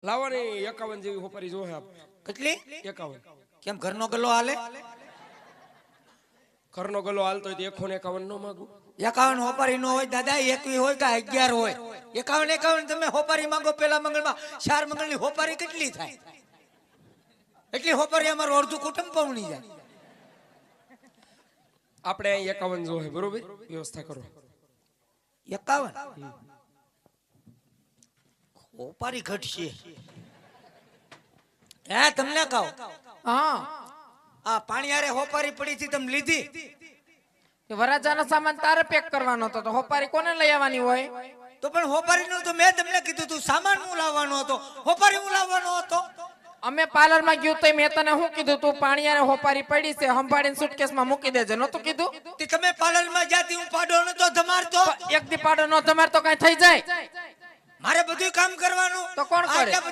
લાવવાની 51 જેવી હોપારી જોહે આપ કેટલી 51 કેમ ઘરનો ગલ્લો હાલે ઘરનો ગલ્લો હાલતો હોય તો 151 નો માંગુ 51 હોપારી નો હોય દાદા 21 હોય કે 11 હોય 51 તમે હોપારી માંગો પેલા મંગળમાં 4 મંગળની હોપારી કેટલી થાય એટલી હોપારી અમારું અડધું કુટુંબ પવણી જાય આપણે અહીં 51 જોહે બરોબર વ્યવસ્થા કરો 51 હોપારી ઘટશે હે તમને કહો હા આ પાણીયારે હોપારી પડી હતી તમે લીધી કે વરાજાનો સામાન તારે પેક કરવાનો હતો તો હોપારી કોને લઈ આવવાની હોય તો પણ હોપારી નું તો મેં તમને કીધું તું સામાન હું લાવવાનો હતો હોપારી હું લાવવાનો હતો અમે પાર્લર માં ગયું તો મેં તને શું કીધું તું પાણીયારે હોપારી પડી છે સંભાળીને સુટકેસમાં મૂકી દેજે નતું કીધું તે તમે પાર્લર માં જાતી હું પાડો નતો ધમારતો એક દી પાડો નો તમાર તો કઈ થઈ જાય મારે બધું કામ કરવાનું તો કોણ કરે?